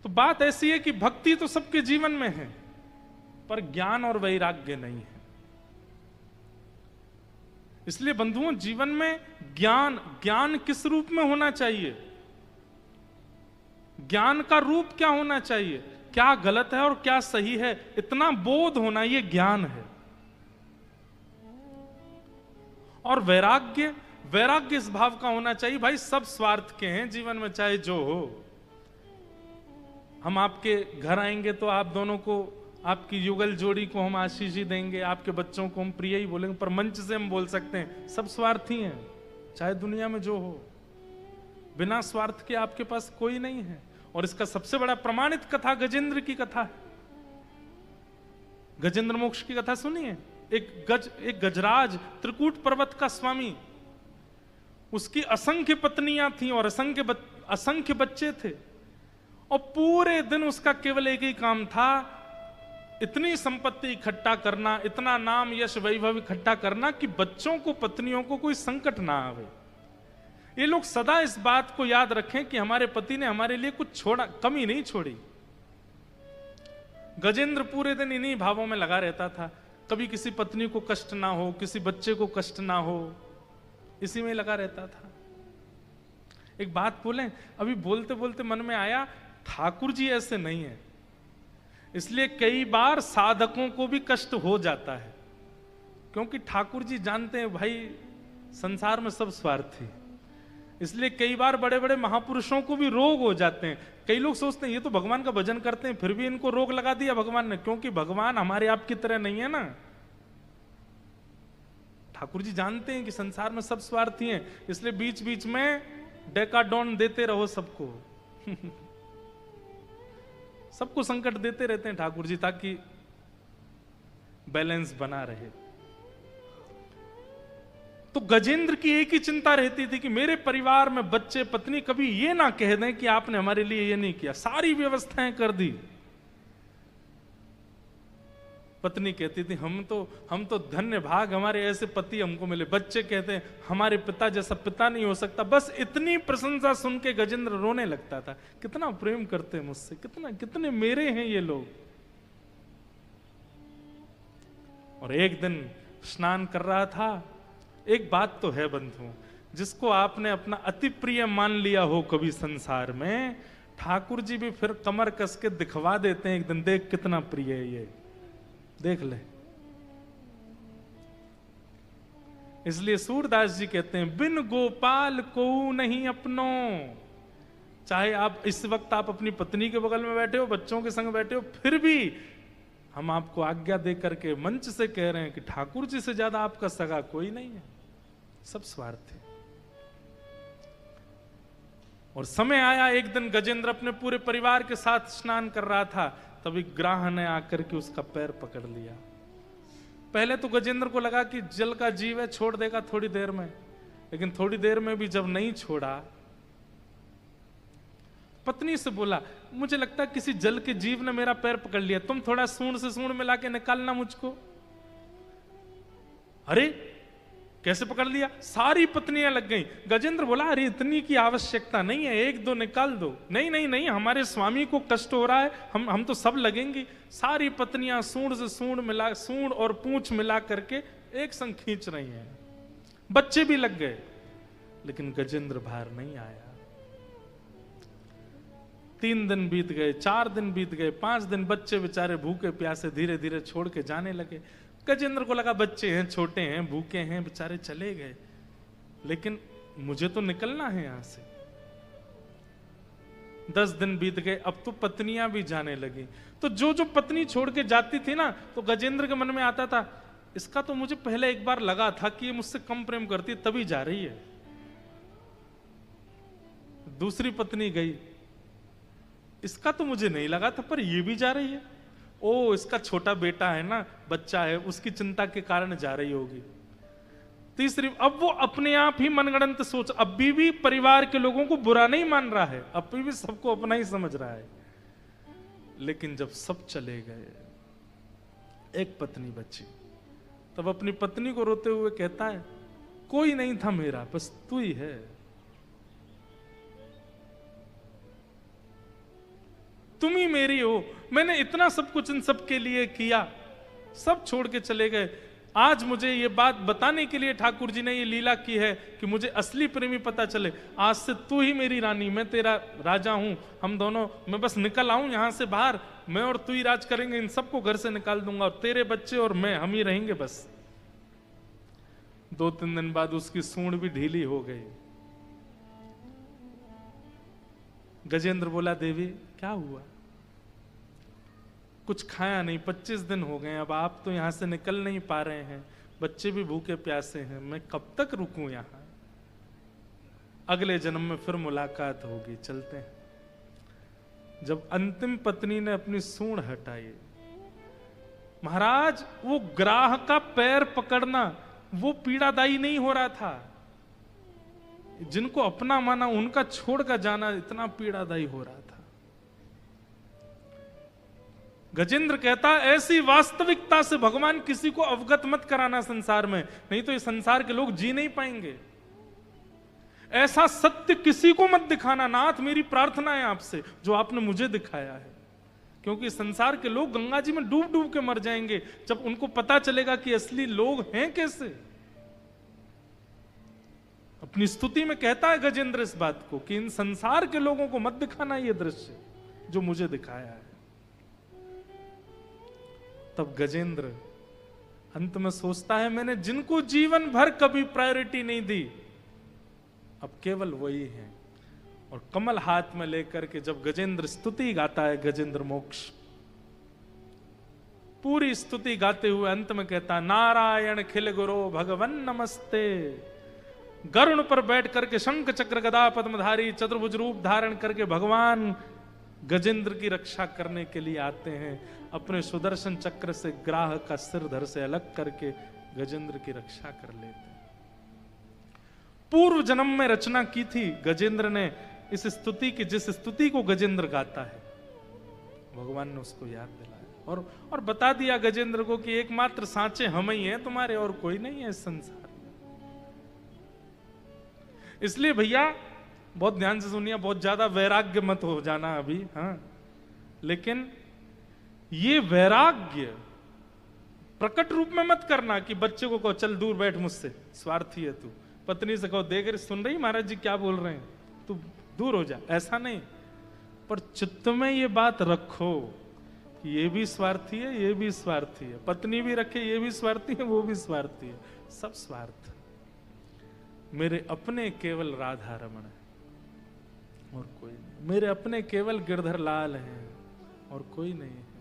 तो बात ऐसी है कि भक्ति तो सबके जीवन में है, पर ज्ञान और वैराग्य नहीं है। इसलिए बंधुओं, जीवन में ज्ञान किस रूप में होना चाहिए, ज्ञान का रूप क्या होना चाहिए, क्या गलत है और क्या सही है, इतना बोध होना, यह ज्ञान है। और वैराग्य इस भाव का होना चाहिए, भाई सब स्वार्थ के हैं जीवन में, चाहे जो हो। हम आपके घर आएंगे तो आप दोनों को, आपकी युगल जोड़ी को हम आशीष ही देंगे, आपके बच्चों को हम प्रिय ही बोलेंगे, पर मंच से हम बोल सकते हैं सब स्वार्थी हैं, चाहे दुनिया में जो हो, बिना स्वार्थ के आपके पास कोई नहीं है। और इसका सबसे बड़ा प्रमाणित कथा गजेंद्र की कथा है। गजेंद्र मोक्ष की कथा सुनिए। एक गजराज, त्रिकूट पर्वत का स्वामी, उसकी असंख्य पत्नियां थीं और असंख्य बच्चे थे, और पूरे दिन उसका केवल एक ही काम था, इतनी संपत्ति इकट्ठा करना, इतना नाम यश वैभव इकट्ठा करना कि बच्चों को, पत्नियों को कोई संकट ना आवे। ये लोग सदा इस बात को याद रखें कि हमारे पति ने हमारे लिए कुछ छोड़ा, कमी नहीं छोड़ी। गजेंद्र पूरे दिन इन्हीं भावों में लगा रहता था, कभी किसी पत्नी को कष्ट ना हो, किसी बच्चे को कष्ट ना हो, इसी में लगा रहता था। एक बात बोलें, अभी बोलते बोलते मन में आया, ठाकुर जी ऐसे नहीं है, इसलिए कई बार साधकों को भी कष्ट हो जाता है, क्योंकि ठाकुर जी जानते हैं भाई संसार में सब स्वार्थी, इसलिए कई बार बड़े बड़े महापुरुषों को भी रोग हो जाते हैं। कई लोग सोचते हैं ये तो भगवान का भजन करते हैं, फिर भी इनको रोग लगा दिया भगवान ने, क्योंकि भगवान हमारे आपकी तरह नहीं है ना। ठाकुर जी जानते हैं कि संसार में सब स्वार्थी हैं, इसलिए बीच बीच में डेकाडोन देते रहो सबको सबको संकट देते रहते हैं ठाकुर जी, ताकि बैलेंस बना रहे। तो गजेंद्र की एक ही चिंता रहती थी कि मेरे परिवार में बच्चे, पत्नी कभी ये ना कह दें कि आपने हमारे लिए ये नहीं किया, सारी व्यवस्थाएं कर दी। पत्नी कहती थी हम तो धन्य भाग, हमारे ऐसे पति हमको मिले। बच्चे कहते हैं हमारे पिता जैसा पिता नहीं हो सकता। बस इतनी प्रशंसा सुन के गजेंद्र रोने लगता था, कितना प्रेम करते हैं मुझसे, कितने मेरे हैं ये लोग। और एक दिन स्नान कर रहा था। एक बात तो है बंधुओं, जिसको आपने अपना अति प्रिय मान लिया हो कभी संसार में, ठाकुर जी भी फिर कमर कस के दिखवा देते हैं एक दिन, देख कितना प्रिय है ये, देख ले। इसलिए सूरदास जी कहते हैं, बिन गोपाल को नहीं अपनो। चाहे आप इस वक्त आप अपनी पत्नी के बगल में बैठे हो, बच्चों के संग बैठे हो, फिर भी हम आपको आज्ञा दे करके मंच से कह रहे हैं कि ठाकुर जी से ज्यादा आपका सगा कोई नहीं है, सब स्वार्थ है। और समय आया, एक दिन गजेंद्र अपने पूरे परिवार के साथ स्नान कर रहा था, तभी ग्राह ने आकर के उसका पैर पकड़ लिया। पहले तो गजेंद्र को लगा कि जल का जीव है, छोड़ देगा थोड़ी देर में, लेकिन थोड़ी देर में भी जब नहीं छोड़ा, पत्नी से बोला, मुझे लगता है किसी जल के जीव ने मेरा पैर पकड़ लिया, तुम थोड़ा सूंड से सूंड मिला के निकालना मुझको। अरे कैसे पकड़ लिया? सारी पत्नियां लग गईं। गजेंद्र बोला, अरे इतनी की आवश्यकता नहीं है, एक दो निकाल दो। नहीं नहीं नहीं, हमारे स्वामी को कष्ट हो रहा है, हम तो सब लगेंगे। सारी पत्नियां सूंड से सूंड और पूंछ मिला करके एक संग खींच रही हैं। बच्चे भी लग गए, लेकिन गजेंद्र बाहर नहीं आया। 3 दिन बीत गए, 4 दिन बीत गए, 5 दिन, बच्चे बेचारे भूखे प्यासे धीरे धीरे छोड़ के जाने लगे। गजेंद्र को लगा बच्चे हैं, छोटे हैं, भूखे हैं, बेचारे चले गए, लेकिन मुझे तो निकलना है यहां से। 10 दिन बीत गए, अब तो पत्नियां भी जाने लगी। तो जो पत्नी छोड़ के जाती थी ना, तो गजेंद्र के मन में आता था, इसका तो मुझे पहले एक बार लगा था कि ये मुझसे कम प्रेम करती है, तभी जा रही है। दूसरी पत्नी गई, इसका तो मुझे नहीं लगा था, पर ये भी जा रही है। ओ, इसका छोटा बेटा है ना, बच्चा है, उसकी चिंता के कारण जा रही होगी। तीसरी, अब वो अपने आप ही मनगढ़ंत सोच, अब भी परिवार के लोगों को बुरा नहीं मान रहा है, अब भी सबको अपना ही समझ रहा है। लेकिन जब सब चले गए, एक पत्नी बची, तब अपनी पत्नी को रोते हुए कहता है, कोई नहीं था मेरा, बस तू ही है। तुम ही मेरी हो, मैंने इतना सब कुछ इन सब के लिए किया, सब छोड़ के चले गए। आज मुझे ये बात बताने के लिए ठाकुर जी ने ये लीला की है कि मुझे असली प्रेमी पता चले। आज से तू ही मेरी रानी, मैं तेरा राजा हूं, हम दोनों, मैं बस निकल आऊं यहां से बाहर, मैं और तू ही राज करेंगे, इन सबको घर से निकाल दूंगा और तेरे बच्चे और मैं, हम ही रहेंगे बस। 2-3 दिन बाद उसकी सूंड भी ढीली हो गई। गजेंद्र बोला, देवी क्या हुआ? कुछ खाया नहीं, 25 दिन हो गए, अब आप तो यहां से निकल नहीं पा रहे हैं, बच्चे भी भूखे प्यासे हैं, मैं कब तक रुकूं यहां? अगले जन्म में फिर मुलाकात होगी, चलते हैं। जब अंतिम पत्नी ने अपनी सूंड हटाई, महाराज वो ग्राह का पैर पकड़ना वो पीड़ादायी नहीं हो रहा था, जिनको अपना माना उनका छोड़ कर जाना इतना पीड़ादायी हो रहा था। गजेंद्र कहता, ऐसी वास्तविकता से भगवान किसी को अवगत मत कराना संसार में, नहीं तो ये संसार के लोग जी नहीं पाएंगे। ऐसा सत्य किसी को मत दिखाना नाथ, मेरी प्रार्थना है आपसे, जो आपने मुझे दिखाया है, क्योंकि संसार के लोग गंगा जी में डूब डूब के मर जाएंगे जब उनको पता चलेगा कि असली लोग हैं कैसे। अपनी स्तुति में कहता है गजेंद्र इस बात को कि इन संसार के लोगों को मत दिखाना ये दृश्य जो मुझे दिखाया है। तब गजेंद्र अंत में सोचता है, मैंने जिनको जीवन भर कभी प्रायोरिटी नहीं दी, अब केवल वही है। और कमल हाथ में लेकर के जब गजेंद्र स्तुति गाता है, गजेंद्र मोक्ष पूरी स्तुति गाते हुए अंत में कहता, नारायण खिल गुरो भगवन नमस्ते। गरुण पर बैठ करके शंख चक्र गदा पद्मधारी चतुर्भुज रूप धारण करके भगवान गजेंद्र की रक्षा करने के लिए आते हैं। अपने सुदर्शन चक्र से ग्राह का सिर धड़ से अलग करके गजेंद्र की रक्षा कर लेते हैं। पूर्व जन्म में रचना की थी गजेंद्र ने इस स्तुति की, जिस स्तुति को गजेंद्र गाता है, भगवान ने उसको याद दिलाया और बता दिया गजेंद्र को कि एकमात्र सांचे हम ही हैं तुम्हारे, और कोई नहीं है इस संसार में। इसलिए भैया बहुत ध्यान से सुनिए, बहुत ज्यादा वैराग्य मत हो जाना अभी, हाँ, लेकिन ये वैराग्य प्रकट रूप में मत करना कि बच्चे को कहो चल दूर बैठ मुझसे, स्वार्थी है तू। पत्नी से कहो देख रही, सुन रही महाराज जी क्या बोल रहे हैं, तू दूर हो जा, ऐसा नहीं। पर चित्त में ये बात रखो कि ये भी स्वार्थी है, ये भी स्वार्थी है, पत्नी भी रखे, ये भी स्वार्थी है, वो भी स्वार्थी है, सब स्वार्थ। मेरे अपने केवल राधा रमण है और कोई नहीं, मेरे अपने केवल गिरधर लाल हैं और कोई नहीं है।